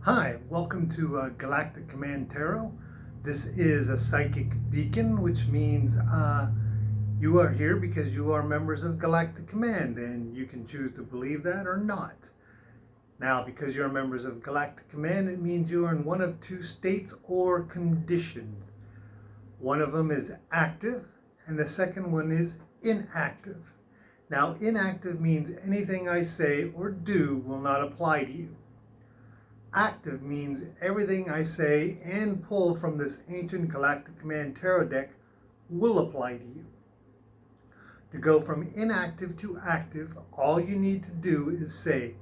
Hi, welcome to Galactic Command Tarot. This is a psychic beacon, which means you are here because you are members of Galactic Command, and you can choose to believe that or not. Now, because you're members of Galactic Command, it means you are in one of two states or conditions. One of them is active, and the second one is inactive. Now, inactive means anything I say or do will not apply to you. Active means everything I say and pull from this ancient Galactic Command Tarot deck will apply to you. To go from inactive to active, all you need to do is say,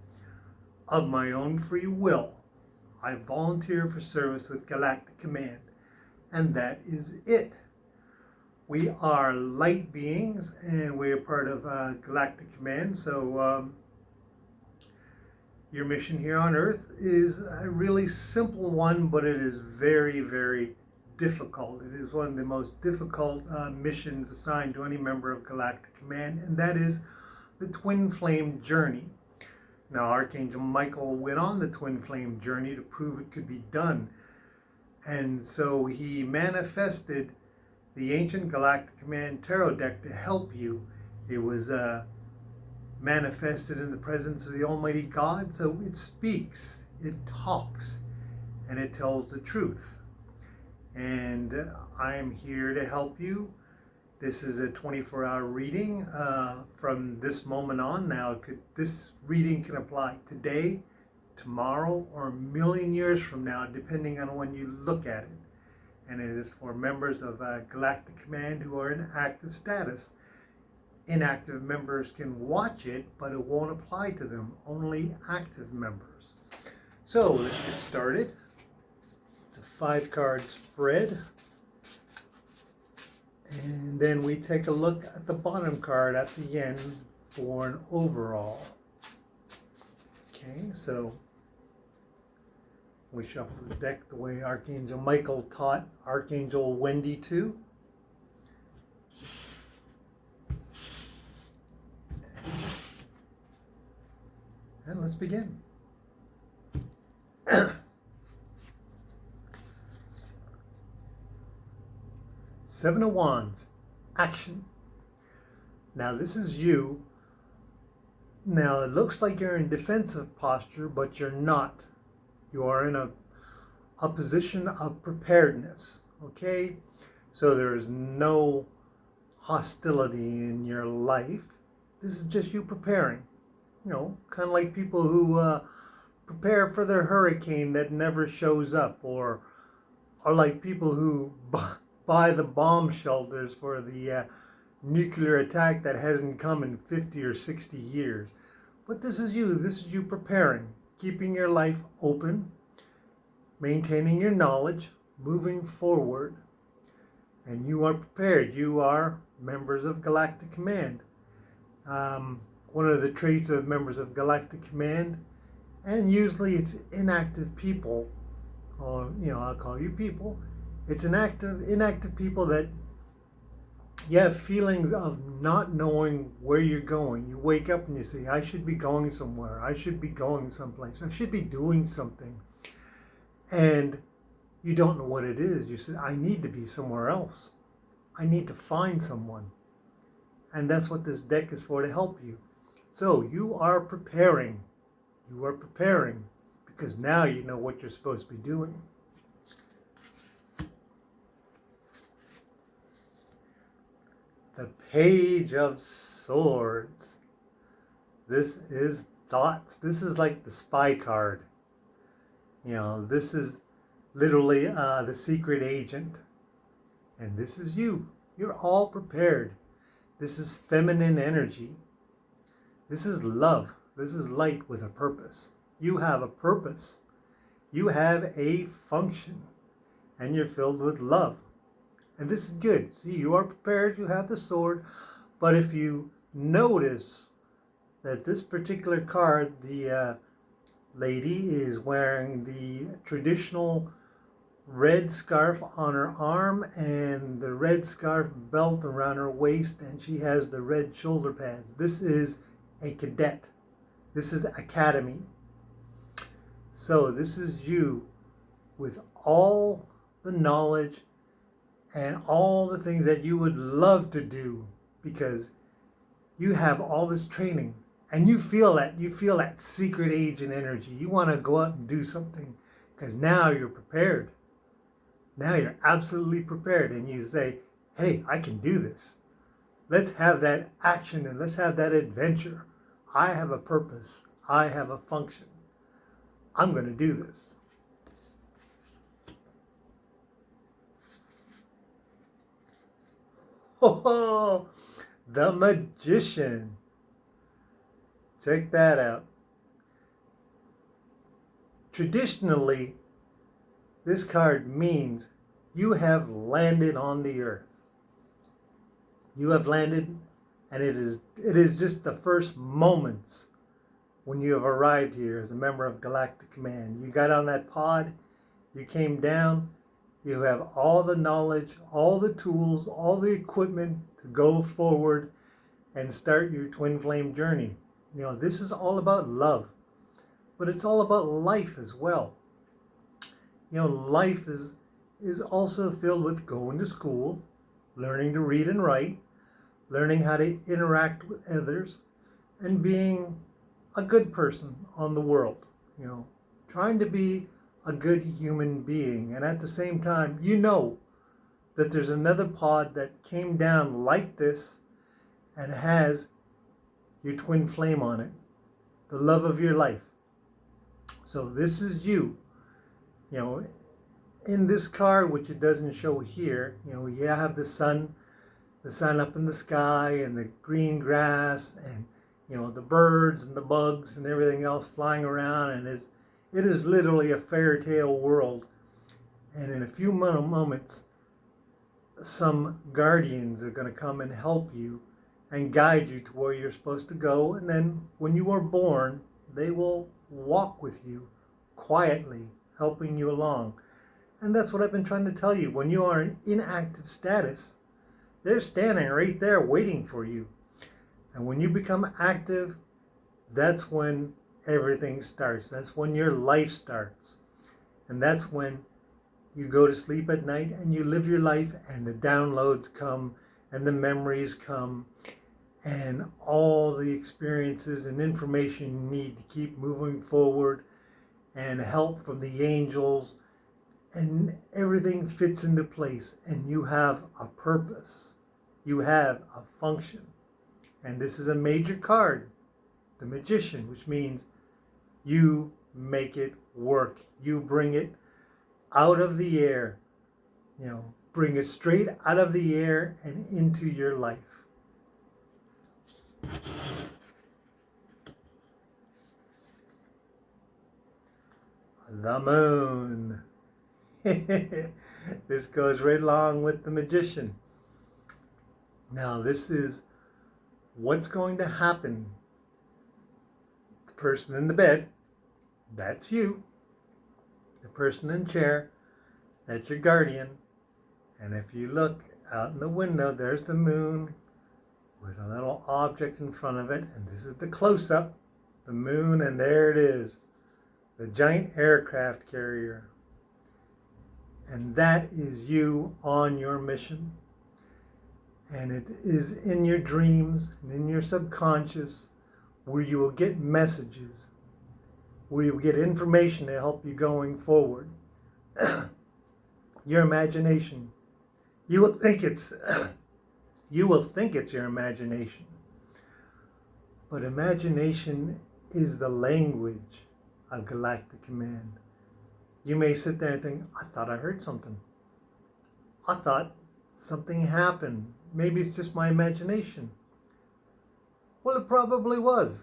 of my own free will, I volunteer for service with Galactic Command. And that is it. We are light beings and we are part of Galactic Command. So your mission here on Earth is a really simple one, but it is very, very difficult. It is one of the most difficult missions assigned to any member of Galactic Command, and that is the Twinflame Journey. Now, Archangel Michael went on the Twinflame Journey to prove it could be done, and so he manifested the ancient Galactic Command Tarot deck to help you. It was manifested in the presence of the Almighty God, so it speaks, it talks, and it tells the truth. And I am here to help you. This is a 24-hour reading from this moment on. Now, this reading can apply today, tomorrow, or a million years from now, depending on when you look at it. And it is for members of Galactic Command who are in active status. Inactive members can watch it, but it won't apply to them. Only active members. So let's get started. It's a 5-card spread. And then we take a look at the bottom card at the end for an overall. Okay, so we shuffle the deck the way Archangel Michael taught Archangel Wendy to. And let's begin. Seven of Wands, action. Now this is you. Now it looks like you're in defensive posture, but you're not. You are in a position of preparedness, okay? So there is no hostility in your life. This is just you preparing. You know, kind of like people who prepare for their hurricane that never shows up, or are like people who buy the bomb shelters for the nuclear attack that hasn't come in 50 or 60 years. But this is you. This is you preparing, keeping your life open, maintaining your knowledge, moving forward. And you are prepared. You are members of Galactic Command. One of the traits of members of Galactic Command, and usually it's inactive people, or I'll call you people. It's inactive people that you have feelings of not knowing where you're going. You wake up and you say, I should be going somewhere. I should be going someplace. I should be doing something. And you don't know what it is. You say, I need to be somewhere else. I need to find someone. And that's what this deck is for, to help you. So you are preparing. You are preparing because now you know what you're supposed to be doing. The Page of Swords. This is thoughts. This is like the spy card. This is literally the secret agent. And this is you. You're all prepared. This is feminine energy. This is love. This is light with a purpose. You have a purpose. You have a function. And you're filled with love. And this is good. See, you are prepared. You have the sword. But if you notice that this particular card, the lady is wearing the traditional red scarf on her arm and the red scarf belt around her waist, and she has the red shoulder pads. This is a cadet. This is academy. So this is you with all the knowledge and all the things that you would love to do, because you have all this training and you feel that secret agent energy. You want to go out and do something because now you're prepared. Now you're absolutely prepared, and you say, hey, I can do this. Let's have that action and let's have that adventure. I have a purpose. I have a function. I'm going to do this. Oh, the Magician. Check that out. Traditionally, this card means you have landed on the earth. You have landed, and it is just the first moments when you have arrived here as a member of Galactic Command. You got on that pod, you came down, you have all the knowledge, all the tools, all the equipment to go forward and start your Twinflame Journey. You know, this is all about love, but it's all about life as well. You know, life is also filled with going to school, learning to read and write, learning how to interact with others, and being a good person on the world. You know, trying to be a good human being. And at the same time, you know that there's another pod that came down like this and has your twin flame on it, the love of your life. So this is you. You know, in this card, which it doesn't show here, you know, you have the sun up in the sky and the green grass and, you know, the birds and the bugs and everything else flying around, and it is literally a fairy tale world. And in a few moments, some guardians are going to come and help you and guide you to where you're supposed to go. And then when you are born, they will walk with you quietly, helping you along. And that's what I've been trying to tell you. When you are in inactive status, they're standing right there waiting for you. And when you become active, that's when everything starts. That's when your life starts. And that's when you go to sleep at night and you live your life, and the downloads come and the memories come and all the experiences and information you need to keep moving forward, and help from the angels, and everything fits into place, and you have a purpose. You have a function. And this is a major card, the Magician, which means you make it work. You bring it out of the air, you know, bring it straight out of the air and into your life. The Moon. This goes right along with the Magician. Now, this is what's going to happen. The person in the bed, that's you. The person in the chair, that's your guardian. And if you look out in the window, there's the moon with a little object in front of it. And this is the close-up, the moon, and there it is, the giant aircraft carrier. And that is you on your mission. And it is in your dreams and in your subconscious where you will get messages, where you will get information to help you going forward. Your imagination. You will think it's your imagination. But imagination is the language of Galactic Command. You may sit there and think, I thought I heard something. I thought something happened. Maybe it's just my imagination. Well, it probably was.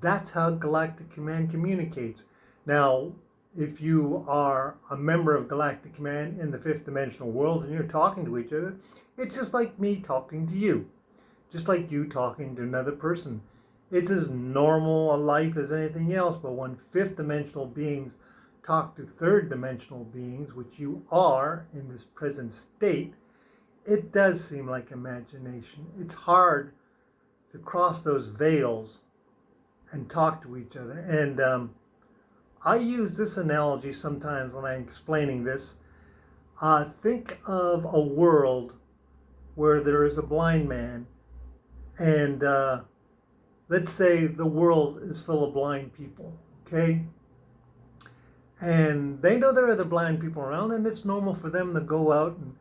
That's how Galactic Command communicates. Now, if you are a member of Galactic Command in the fifth dimensional world and you're talking to each other, it's just like me talking to you. Just like you talking to another person. It's as normal a life as anything else, but when fifth dimensional beings talk to third dimensional beings, which you are in this present state, it does seem like imagination. It's hard to cross those veils and talk to each other. And I use this analogy sometimes when I'm explaining this. Think of a world where there is a blind man, and let's say the world is full of blind people, okay? And they know there are other blind people around, and it's normal for them to go out and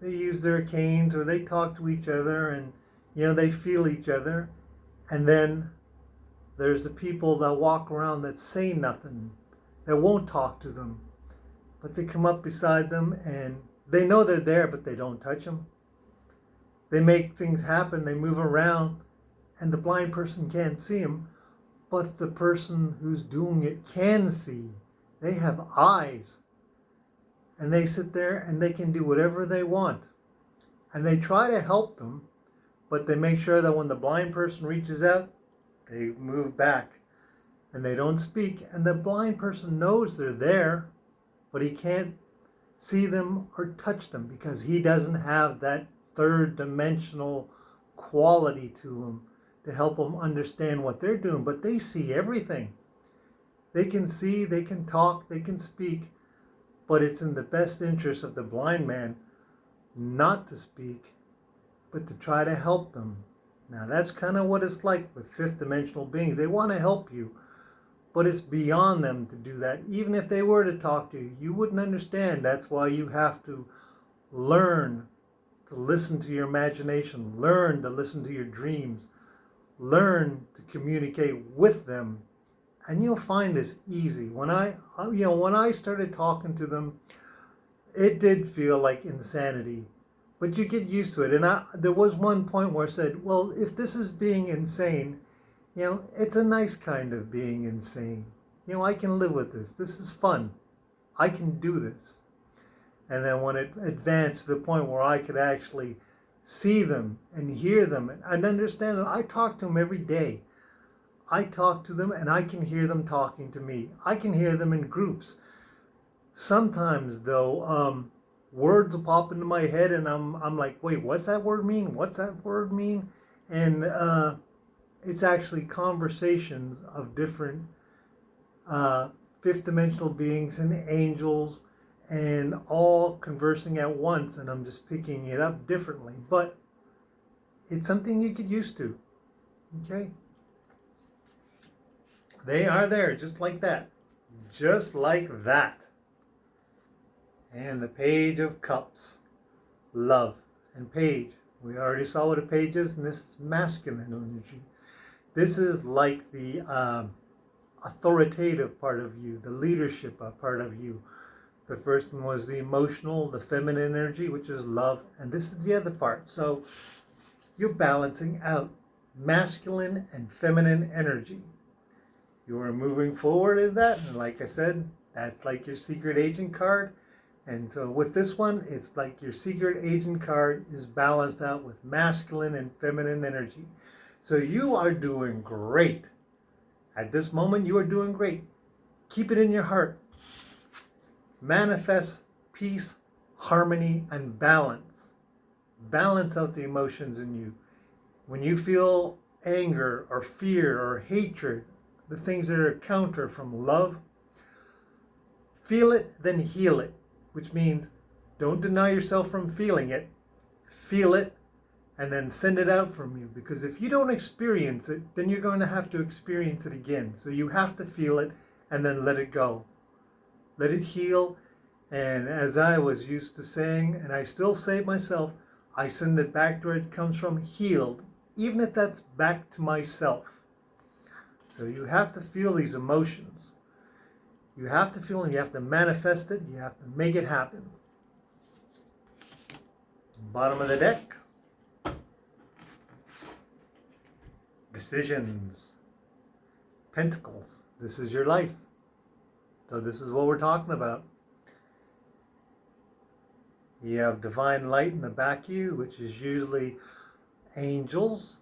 they use their canes or they talk to each other, and they feel each other. And then there's the people that walk around that say nothing, that won't talk to them, but they come up beside them and they know they're there, but they don't touch them. They make things happen, they move around, and the blind person can't see them, but the person who's doing it can see. They have eyes, and they sit there and they can do whatever they want. And they try to help them, but they make sure that when the blind person reaches out, they move back and they don't speak. And the blind person knows they're there, but he can't see them or touch them because he doesn't have that third dimensional quality to him to help them understand what they're doing. But they see everything. They can see, they can talk, they can speak, but it's in the best interest of the blind man not to speak, but to try to help them. Now that's kind of what it's like with fifth dimensional beings. They want to help you, but it's beyond them to do that. Even if they were to talk to you, you wouldn't understand. That's why you have to learn to listen to your imagination, learn to listen to your dreams, learn to communicate with them. And you'll find this easy. When I started talking to them, it did feel like insanity, but you get used to it. And there was one point where I said, well, if this is being insane, it's a nice kind of being insane. I can live with this. This is fun. I can do this. And then when it advanced to the point where I could actually see them and hear them and understand them, I talk to them every day. I talk to them and I can hear them talking to me. I can hear them in groups. Sometimes though, words will pop into my head and I'm like, wait, what's that word mean? What's that word mean? And it's actually conversations of different fifth dimensional beings and angels and all conversing at once, and I'm just picking it up differently. But it's something you get used to, okay? They are there just like that. Just like that. And the Page of Cups. Love and Page. We already saw what a page is, and this is masculine energy. This is like the authoritative part of you, the leadership part of you. The first one was the emotional, the feminine energy, which is love. And this is the other part. So you're balancing out masculine and feminine energy. You are moving forward in that, and like I said, that's like your secret agent card. And so with this one, it's like your secret agent card is balanced out with masculine and feminine energy. So you are doing great. At this moment, you are doing great. Keep it in your heart. Manifest peace, harmony, and balance. Balance out the emotions in you. When you feel anger or fear or hatred, the things that are counter from love, feel it, then heal it, which means don't deny yourself from feeling it. Feel it, and then send it out from you. Because if you don't experience it, then you're going to have to experience it again. So you have to feel it and then let it go. Let it heal. And as I was used to saying, and I still say it myself, I send it back to where it comes from, healed. Even if that's back to myself. So you have to feel these emotions. You have to feel them. You have to manifest it. You have to make it happen. Bottom of the deck. Decisions. Pentacles. This is your life. So this is what we're talking about. You have divine light in the back of you, which is usually angels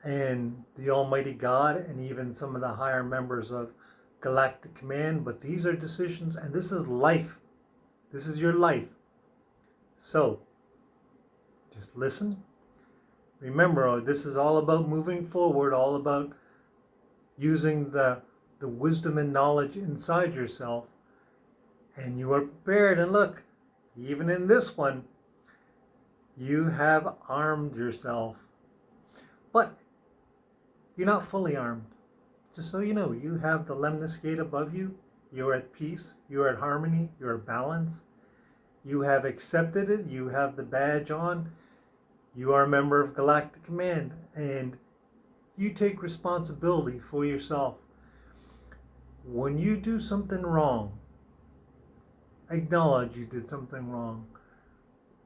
and the Almighty God, and even some of the higher members of Galactic Command. But these are decisions, and this is life. This is your life. So, just listen. Remember, this is all about moving forward, all about using the wisdom and knowledge inside yourself, and you are prepared. And look, even in this one, you have armed yourself. But you're not fully armed. Just so you know, you have the Lemnis Gate above you. You're at peace. You're at harmony. You're at balance. You have accepted it. You have the badge on. You are a member of Galactic Command. And you take responsibility for yourself. When you do something wrong, acknowledge you did something wrong.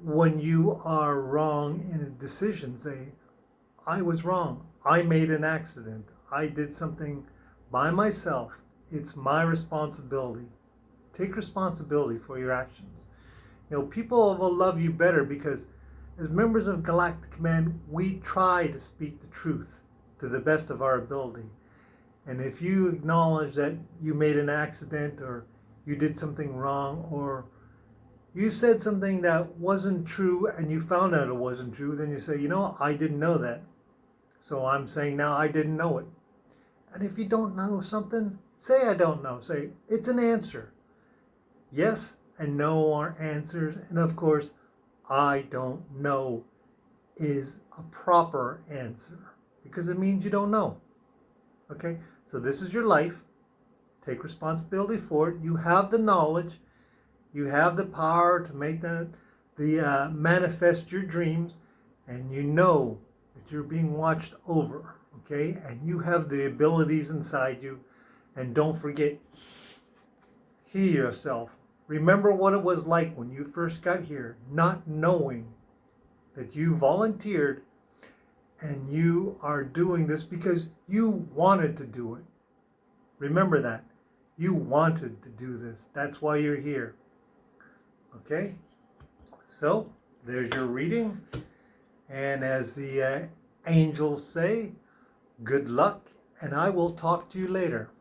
When you are wrong in a decision, say, I was wrong. I made an accident. I did something by myself. It's my responsibility. Take responsibility for your actions. You know, people will love you better because as members of Galactic Command, we try to speak the truth to the best of our ability. And if you acknowledge that you made an accident or you did something wrong or you said something that wasn't true and you found out it wasn't true, then you say, you know, I didn't know that. So I'm saying now I didn't know it. And if you don't know something, say I don't know. Say it's an answer. Yes and no are answers. And of course, I don't know is a proper answer because it means you don't know. Okay? So this is your life. Take responsibility for it. You have the knowledge. You have the power to make manifest your dreams. And you know that you're being watched over. Okay? And you have the abilities inside you. And don't forget, heal yourself. Remember what it was like when you first got here, not knowing that you volunteered and you are doing this because you wanted to do it. Remember that. You wanted to do this. That's why you're here. Okay? So, there's your reading. And as the angels say, good luck, and I will talk to you later.